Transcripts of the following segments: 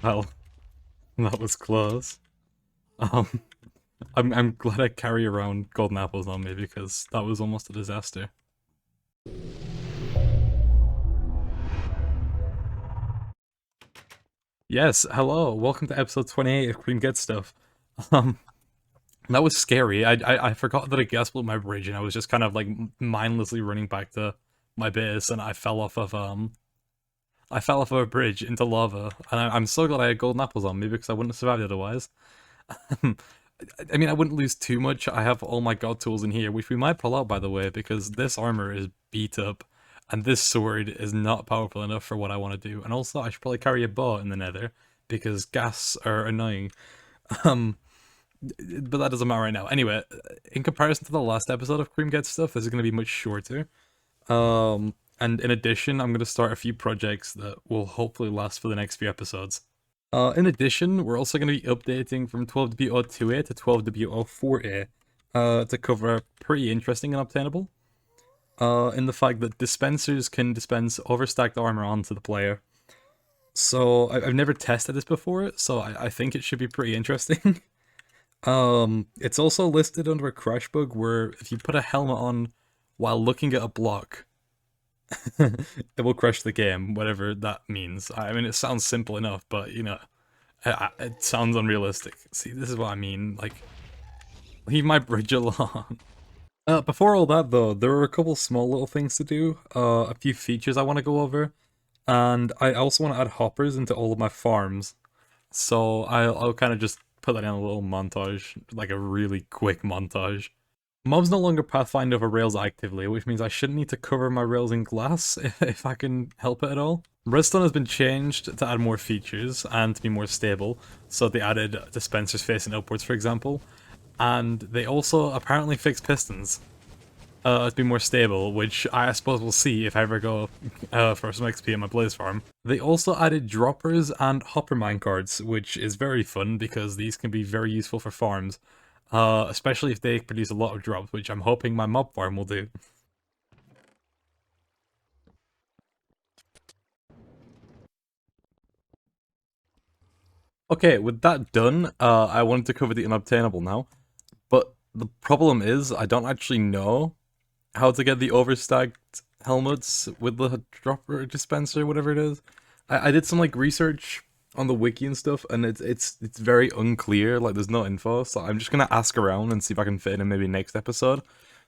Well, that was close. Um, I'm glad I carry around golden apples on me because that was almost a disaster. Yes, hello, welcome to episode 28 of KreamGetsStuff. Um, that was scary. I forgot that a gas blew my bridge, and I was just kind of like mindlessly running back to my base, and I fell off of a bridge into lava, and I'm so glad I had golden apples on me because I wouldn't have survived otherwise. I mean, I wouldn't lose too much. I have all my god tools in here, which we might pull out, by the way, because this armor is beat up, and this sword is not powerful enough for what I want to do. And also, I should probably carry a bow in the nether, because gas are annoying. Um, but that doesn't matter right now. Anyway, in comparison to the last episode of Cream Gets Stuff, this is going to be much shorter. And in addition, I'm going to start a few projects that will hopefully last for the next few episodes. In addition, we're also going to be updating from 12W02A to 12W04A to cover a pretty interesting Unobtainable. In the fact that dispensers can dispense overstacked armor onto the player. So I've never tested this before, so I think it should be pretty interesting. It's also listed under a crash bug where if you put a helmet on while looking at a block, it will crash the game, whatever that means. I mean, it sounds simple enough, but you know, it sounds unrealistic. See, this is what I mean. Like, leave my bridge alone. Before all that, though, there are a couple small little things to do. A few features I want to go over, and I also want to add hoppers into all of my farms. So I'll kind of just put that in a little montage, like a really quick montage. Mobs no longer pathfind over rails actively, which means I shouldn't need to cover my rails in glass if I can help it at all. Redstone has been changed to add more features and to be more stable, so they added dispensers facing upwards, for example, and they also apparently fixed pistons to be more stable, which I suppose we'll see if I ever go for some XP in my blaze farm. They also added droppers and hopper minecarts, which is very fun because these can be very useful for farms. Especially if they produce a lot of drops, which I'm hoping my mob farm will do. Okay, with that done, I wanted to cover the unobtainable now. But the problem is, I don't actually know how to get the overstacked helmets with the dropper dispenser, whatever it is. I did some like research on the wiki and stuff, and it's very unclear. Like, there's no info, so I'm just gonna ask around and see if I can fit it in maybe next episode.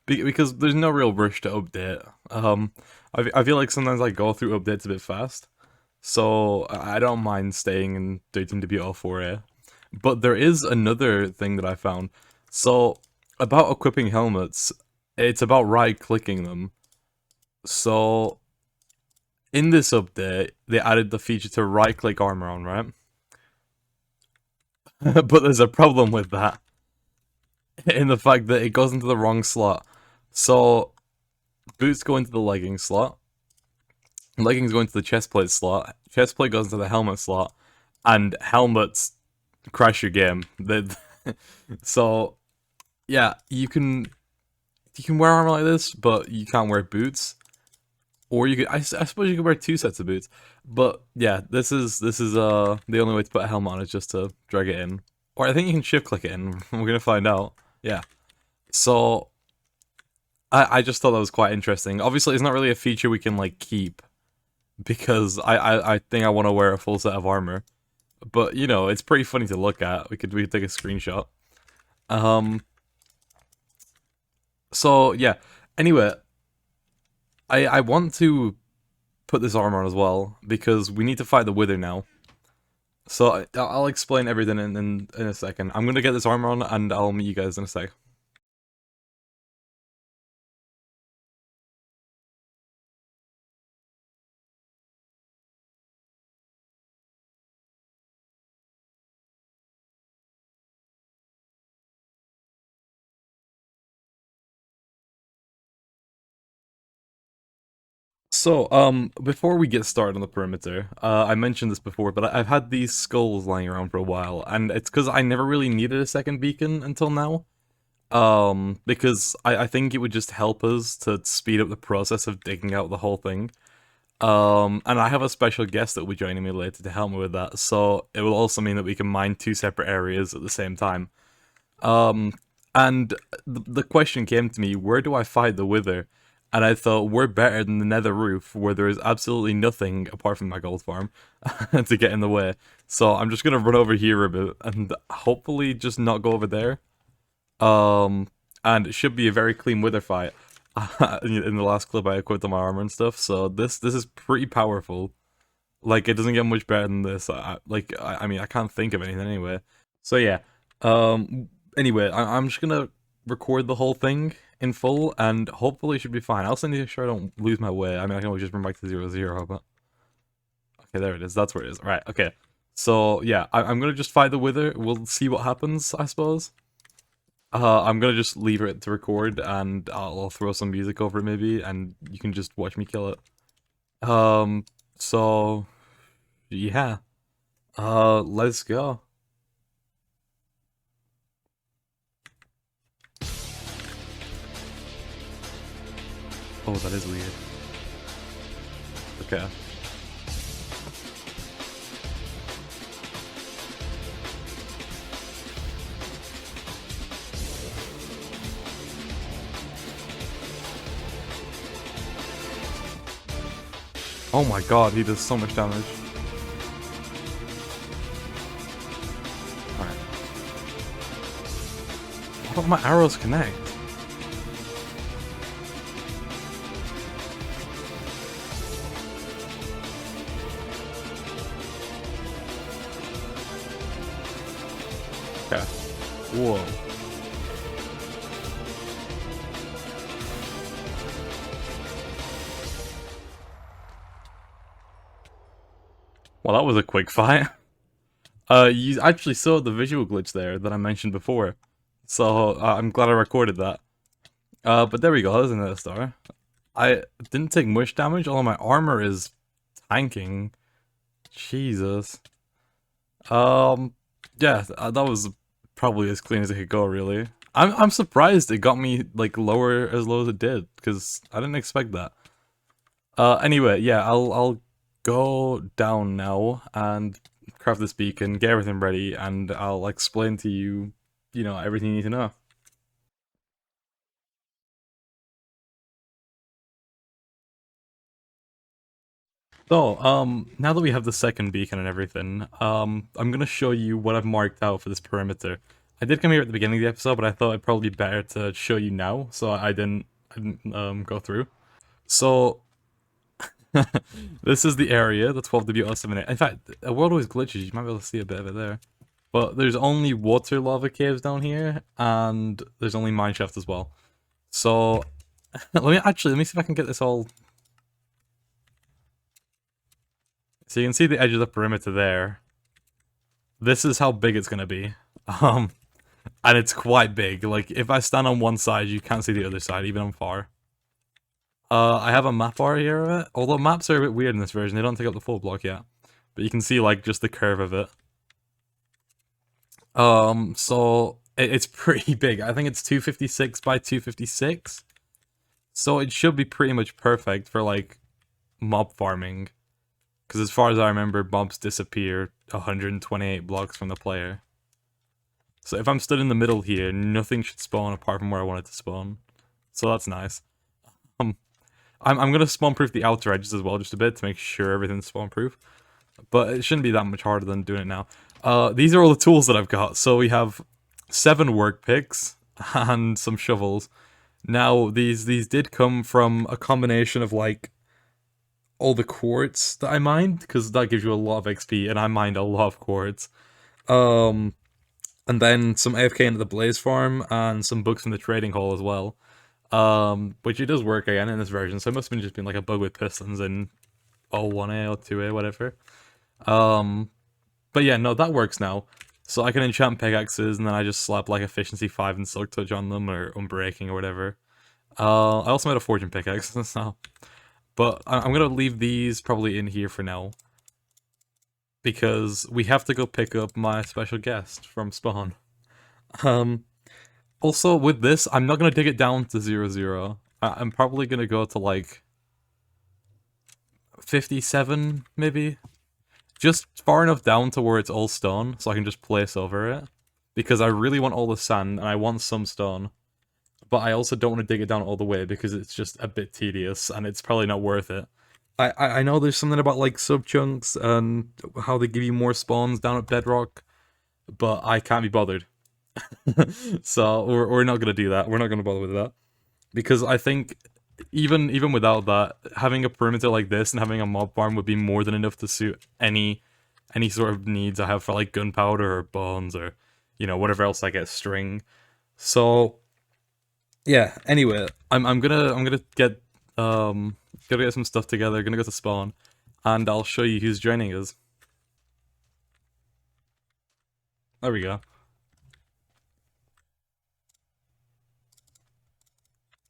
Because there's no real rush to update. I feel like sometimes I go through updates a bit fast, so I don't mind staying and doing WL4A. But there is another thing that I found. So, about equipping helmets, it's about right-clicking them. So, in this update, they added the feature to right-click armor on, right? But there's a problem with that, in the fact that it goes into the wrong slot. So, boots go into the leggings slot, leggings go into the chestplate slot, chestplate goes into the helmet slot, and helmets crash your game. So, yeah, you can wear armor like this, but you can't wear boots. Or you could, I suppose you could wear two sets of boots. But yeah, this is the only way to put a helmet on is just to drag it in. Or I think you can shift click it in. We're gonna find out. Yeah. So I just thought that was quite interesting. Obviously, it's not really a feature we can like keep because I think I want to wear a full set of armor. But you know, it's pretty funny to look at. We could take a screenshot. Um. So yeah. Anyway, I want to put this armor on as well because we need to fight the Wither now. So I'll explain everything in a second. I'm gonna get this armor on and I'll meet you guys in a sec. So, before we get started on the perimeter, I mentioned this before, but I've had these skulls lying around for a while, and it's because I never really needed a second beacon until now. Because I think it would just help us to speed up the process of digging out the whole thing. And I have a special guest that will be joining me later to help me with that, so it will also mean that we can mine two separate areas at the same time. Um, and the question came to me, where do I fight the Wither? And I thought, we're better than the Nether Roof, where there is absolutely nothing apart from my gold farm to get in the way. So I'm just gonna run over here a bit and hopefully just not go over there. Um, and it should be a very clean Wither fight. In the last clip, I equipped all my armor and stuff, so this is pretty powerful. Like, it doesn't get much better than this. I mean, I can't think of anything anyway. So yeah. Anyway, I'm just gonna record the whole thing in full, and hopefully it should be fine. I'll also need to make sure I don't lose my way. I mean, I can always just run back to 0, but... Okay, there it is. That's where it is. Right, okay. So, yeah, I'm gonna just fight the Wither. We'll see what happens, I suppose. I'm gonna just leave it to record, and I'll throw some music over it maybe, and you can just watch me kill it. So... Yeah. Let's go. Oh, that is weird. Okay. Oh my god, he does so much damage. Alright. Why don't my arrows connect? Okay. Whoa. Well, that was a quick fight. You actually saw the visual glitch there that I mentioned before. So, I'm glad I recorded that. But there we go, there's another star. I didn't take much damage, although my armor is tanking. Jesus. Yeah, that was probably as clean as it could go, really. I'm surprised it got me, like, as low as it did, because I didn't expect that. Anyway, yeah, I'll go down now and craft this beacon, get everything ready, and I'll explain to you, everything you need to know. So, now that we have the second beacon and everything, I'm gonna show you what I've marked out for this perimeter. I did come here at the beginning of the episode, but I thought it'd probably be better to show you now, so I didn't go through. So, this is the area, the 12 W07. In fact, a world always glitches, you might be able to see a bit of it there. But there's only water lava caves down here, and there's only mineshaft as well. So, let me see if I can get this all... So you can see the edge of the perimeter there. This is how big it's gonna be. Um, and it's quite big. Like, if I stand on one side, you can't see the other side, even on far. I have a map art here of it. Although maps are a bit weird in this version, they don't take up the full block yet. But you can see, like, just the curve of it. So it's pretty big. I think it's 256 by 256. So it should be pretty much perfect for, like, mob farming. Because as far as I remember, mobs disappear 128 blocks from the player. So if I'm stood in the middle here, nothing should spawn apart from where I want it to spawn. So that's nice. I'm gonna spawn proof the outer edges as well just a bit to make sure everything's spawn proof. But it shouldn't be that much harder than doing it now. These are all the tools that I've got. So we have 7 work picks and some shovels. Now these did come from a combination of, like, all the quartz that I mined, because that gives you a lot of XP, and I mined a lot of quartz. And then some AFK into the Blaze farm, and some books from the trading hall as well. Which it does work again in this version, so it must have just been like a bug with pistons in 01A or 2A, whatever. But yeah, no, that works now. So I can enchant pickaxes, and then I just slap like efficiency 5 and silk touch on them, or unbreaking or whatever. I also made a fortune pickaxe, so... But I'm gonna leave these probably in here for now. Because we have to go pick up my special guest from spawn. Also, with this, I'm not gonna dig it down to 0, 0. I'm probably gonna go to, like... 57, maybe? Just far enough down to where it's all stone, so I can just place over it. Because I really want all the sand, and I want some stone. But I also don't want to dig it down all the way, because it's just a bit tedious, and it's probably not worth it. I know there's something about, like, sub-chunks, and how they give you more spawns down at Bedrock, but I can't be bothered. So, we're not gonna do that. We're not gonna bother with that. Because I think even without that, having a perimeter like this and having a mob farm would be more than enough to suit any sort of needs I have for like gunpowder or bones or whatever else I get, string. So yeah. Anyway, I'm gonna get gonna get some stuff together. Gonna go to spawn, and I'll show you who's joining us. There we go.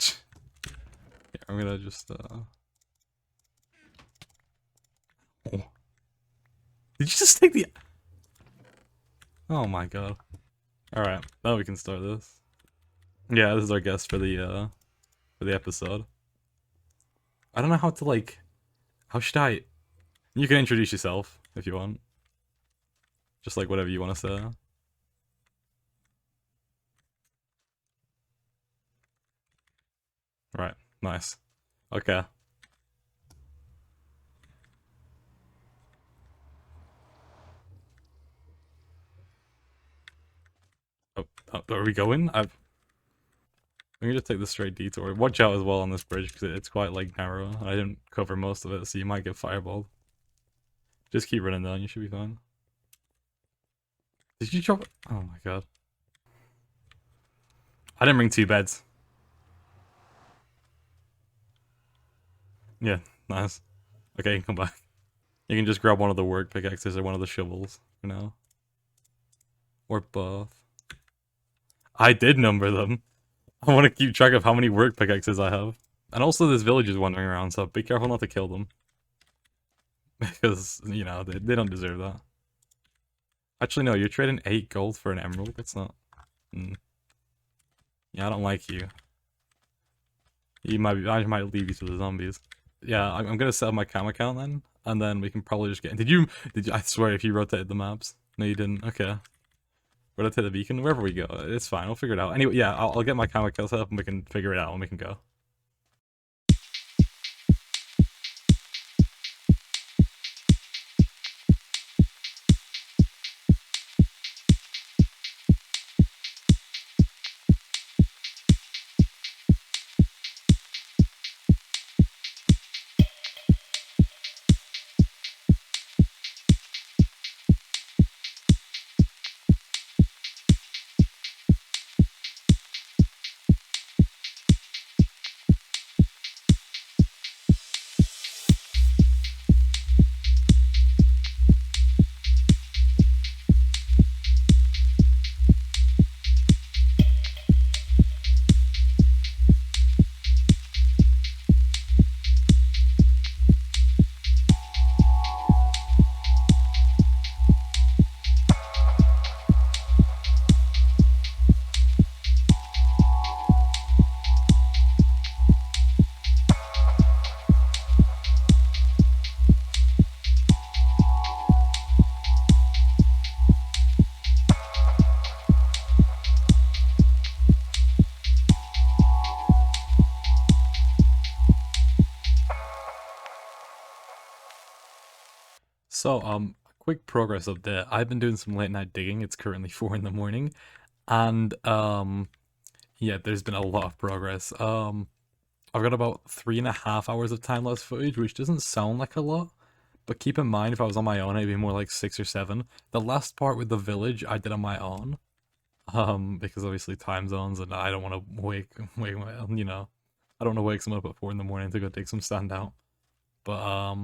Yeah, I'm gonna just Oh. Did you just take the? Oh my god. Alright, now we can start this. Yeah, this is our guest for the episode. I don't know how to like how should I You can introduce yourself if you want. Just like whatever you want to say. Right, nice. Okay. Oh, are we going? I'm gonna just take the straight detour. Watch out as well on this bridge because it's quite like narrow. I didn't cover most of it, so you might get fireballed. Just keep running down, you should be fine. Did you drop it? Oh my god. I didn't bring 2 beds. Yeah, nice. Okay, come back. You can just grab one of the work pickaxes or one of the shovels, Or both. I did number them. I want to keep track of how many work pickaxes I have. And also there's villagers wandering around, so be careful not to kill them. Because, they don't deserve that. Actually, no, you're trading 8 gold for an emerald? That's not... Yeah, I don't like you. I might leave you to the zombies. Yeah, I'm gonna set up my cam account then, and then we can probably just get... Did you... I swear, if you rotated the maps. No, you didn't. Okay. Rotate the beacon, wherever we go. It's fine, we'll figure it out. Anyway, yeah, I'll get my cam account set up and we can figure it out and we can go. So, quick progress update. I've been doing some late night digging. It's currently 4 in the morning. And, yeah, there's been a lot of progress. I've got about 3.5 hours of time-lapse footage, which doesn't sound like a lot. But keep in mind, if I was on my own, it'd be more like 6 or 7. The last part with the village, I did on my own. Because obviously time zones, and I don't want to wake, I don't want to wake someone up at 4 in the morning to go dig some sand out. But,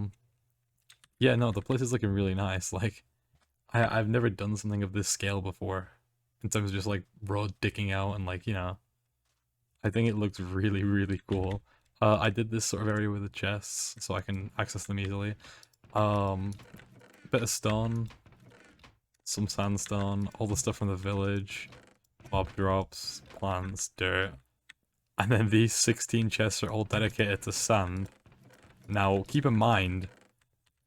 yeah, no, the place is looking really nice. Like, I've never done something of this scale before. In terms of just, like, road digging out and, like, I think it looks really, really cool. I did this sort of area with the chests, so I can access them easily. Bit of stone, some sandstone, all the stuff from the village, mob drops, plants, dirt. And then these 16 chests are all dedicated to sand. Now, keep in mind,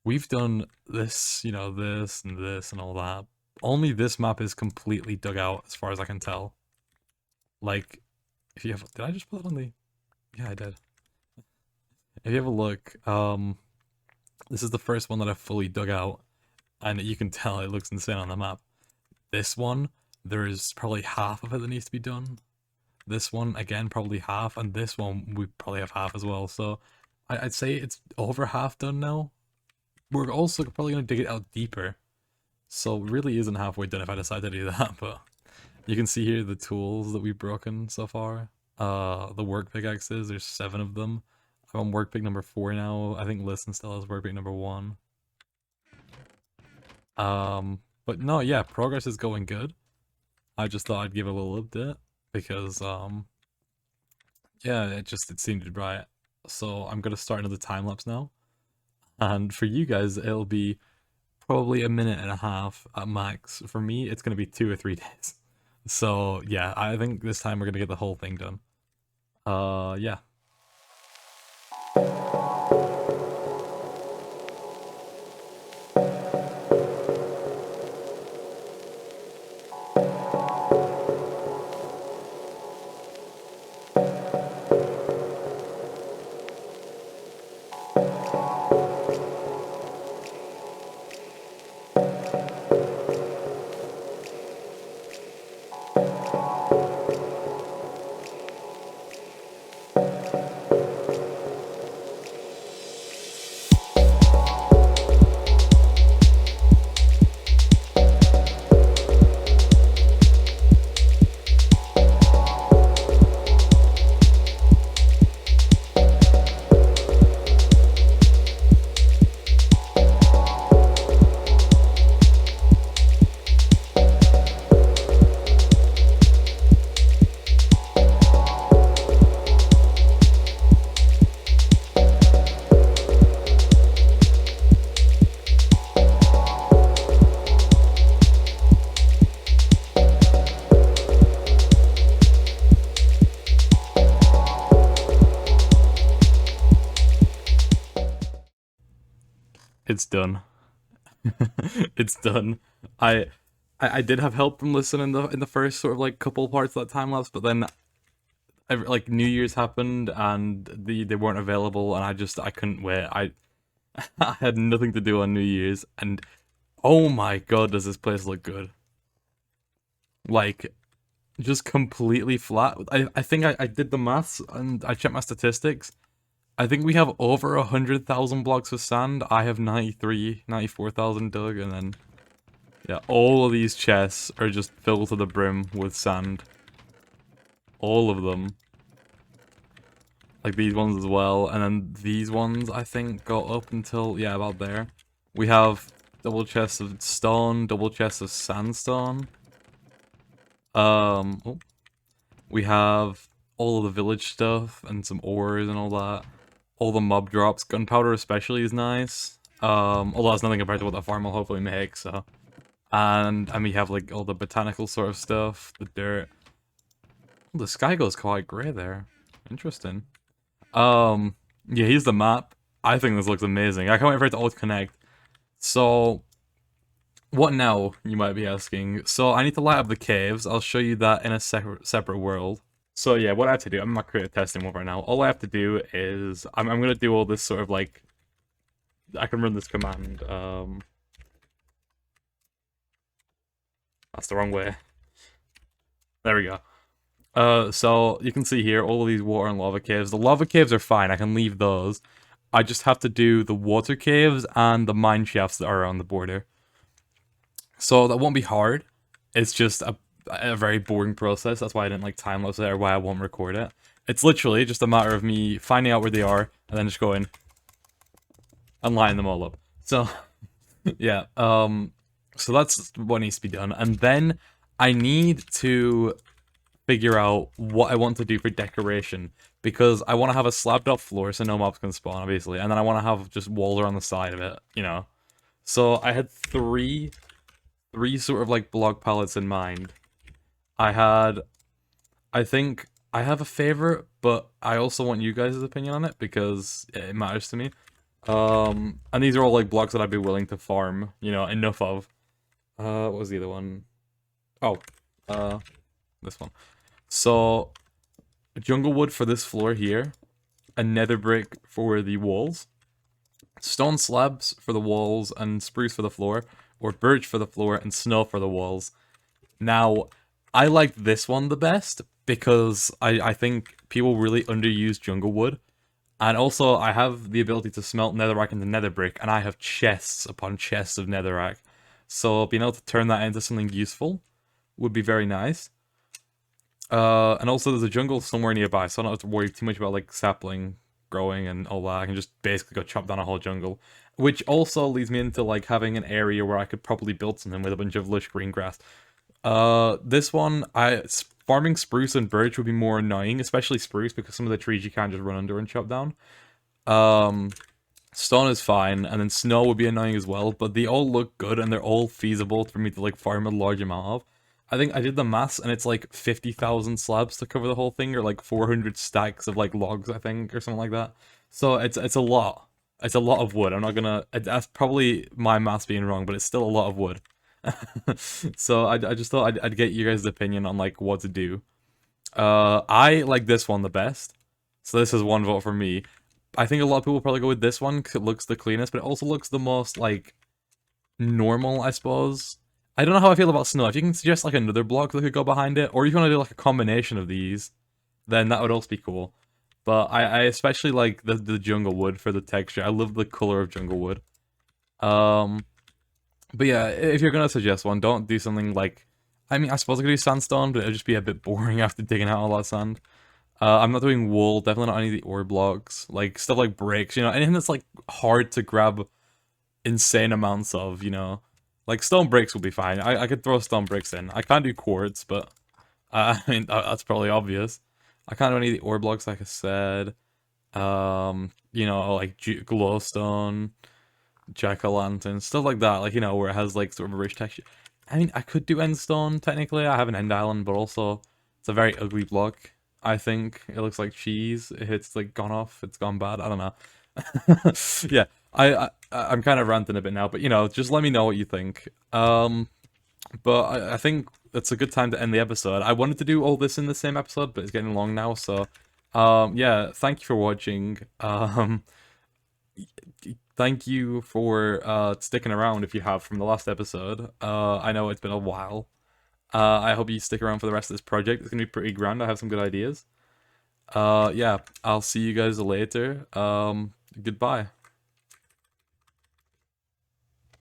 we've done this, you know, this and all that. Only this map is completely dug out, as far as I can tell. Like, if you have, did I just put it on the? Yeah, I did. If you have a look, this is the first one that I've fully dug out, and you can tell it looks insane on the map. This one, there's probably half of it that needs to be done. This one, again, probably half, and this one, we probably have half as well, so I'd say it's over half done now. We're also probably going to dig it out deeper, so it really isn't halfway done if I decide to do that, but you can see here the tools that we've broken so far. The work pickaxes, there's 7 of them. I'm on work pick number 4 now. I think Listen still has work pick number 1. But no, yeah, progress is going good. I just thought I'd give a little update because yeah, it seemed right. So I'm gonna start another time lapse now, and for you guys it'll be probably a minute and a half at max. For me, it's gonna be 2 or 3 days. So yeah, I think this time we're gonna get the whole thing done. Yeah. It's done. It's done. I did have help from Listen in the first sort of like couple parts of that time lapse, but then like New Year's happened and they weren't available, and I couldn't wait. I had nothing to do on New Year's, and oh my god, does this place look good? Like, just completely flat. I think I did the maths and I checked my statistics. I think we have over 100,000 blocks of sand. I have 94,000 dug, and then yeah, all of these chests are just filled to the brim with sand. All of them. Like these ones as well, and then these ones I think go up until, yeah, about there. We have double chests of stone, double chests of sandstone. Oh. We have all of the village stuff and some ores and all that. All the mob drops, gunpowder especially is nice. Although it's nothing compared to what the farm will hopefully make, so. And we have like all the botanical sort of stuff, the dirt. Oh, the sky goes quite grey there. Interesting. Yeah, here's the map. I think this looks amazing. I can't wait for it to all connect. So, what now, you might be asking? So, I need to light up the caves. I'll show you that in a separate world. So yeah, what I have to do, I'm not creative testing one right now. All I have to do is, I'm gonna do all this sort of like, I can run this command, that's the wrong way. There we go. So you can see here, all of these water and lava caves. The lava caves are fine, I can leave those. I just have to do the water caves and the mine shafts that are around the border. So that won't be hard. It's just a very boring process. That's why I didn't like time lapse it, or why I won't record it. It's literally just a matter of me finding out where they are and then just going and lining them all up. So yeah, so that's what needs to be done. And then I need to figure out what I want to do for decoration, because I want to have a slabbed up floor so no mobs can spawn, obviously, and then I want to have just walls around the side of it, you know. So I had three sort of like block palettes in mind. I think I have a favorite, but I also want you guys' opinion on it because it matters to me. And these are all like blocks that I'd be willing to farm, you know, enough of. What was the other one? Oh, this one. So, jungle wood for this floor here, a nether brick for the walls, stone slabs for the walls and spruce for the floor, or birch for the floor and snow for the walls. Now, I like this one the best because I think people really underuse jungle wood. And also, I have the ability to smelt netherrack into nether brick, and I have chests upon chests of netherrack. So being able to turn that into something useful would be very nice. And also, there's a jungle somewhere nearby, so I don't have to worry too much about like sapling growing and all that. I can just basically go chop down a whole jungle, which also leads me into like having an area where I could probably build something with a bunch of lush green grass. This one, farming spruce and birch would be more annoying, especially spruce because some of the trees you can't just run under and chop down. Stone is fine, and then snow would be annoying as well, but they all look good and they're all feasible for me to like farm a large amount of. I think I did the maths and it's like 50,000 slabs to cover the whole thing, or like 400 stacks of like logs, I think, or something like that. So it's a lot. It's a lot of wood. I'm not gonna. That's probably my maths being wrong, but it's still a lot of wood. So I just thought I'd get you guys' opinion on like what to do. I like this one the best. So this is one vote for me. I think a lot of people probably go with this one because it looks the cleanest, but it also looks the most like normal, I suppose. I don't know how I feel about snow. If you can suggest like another block that could go behind it, or if you want to do like a combination of these, then that would also be cool. But I especially like the jungle wood for the texture. I love the color of jungle wood. Um, but yeah, if you're gonna suggest one, don't do something like. I mean, I suppose I could do sandstone, but it'd just be a bit boring after digging out all that sand. I'm not doing wool, definitely not any of the ore blocks. Like, stuff like bricks, you know, anything that's, like, hard to grab insane amounts of, you know. Like, stone bricks will be fine. I could throw stone bricks in. I can't do quartz, but, I mean, that's probably obvious. I can't do any of the ore blocks, like I said. You know, like, glowstone, jack-o'-lantern, stuff like that. Like, you know, where it has, like, sort of a rich texture. I mean, I could do endstone, technically. I have an end island, but also, it's a very ugly block. I think it looks like cheese. It's like gone off. It's gone bad. I don't know. Yeah, I'm kind of ranting a bit now, but you know, just let me know what you think. But I think it's a good time to end the episode. I wanted to do all this in the same episode, but it's getting long now, so yeah. Thank you for watching. Thank you for sticking around if you have from the last episode. I know it's been a while. I hope you stick around for the rest of this project. It's gonna be pretty grand. I have some good ideas. Yeah, I'll see you guys later. Goodbye.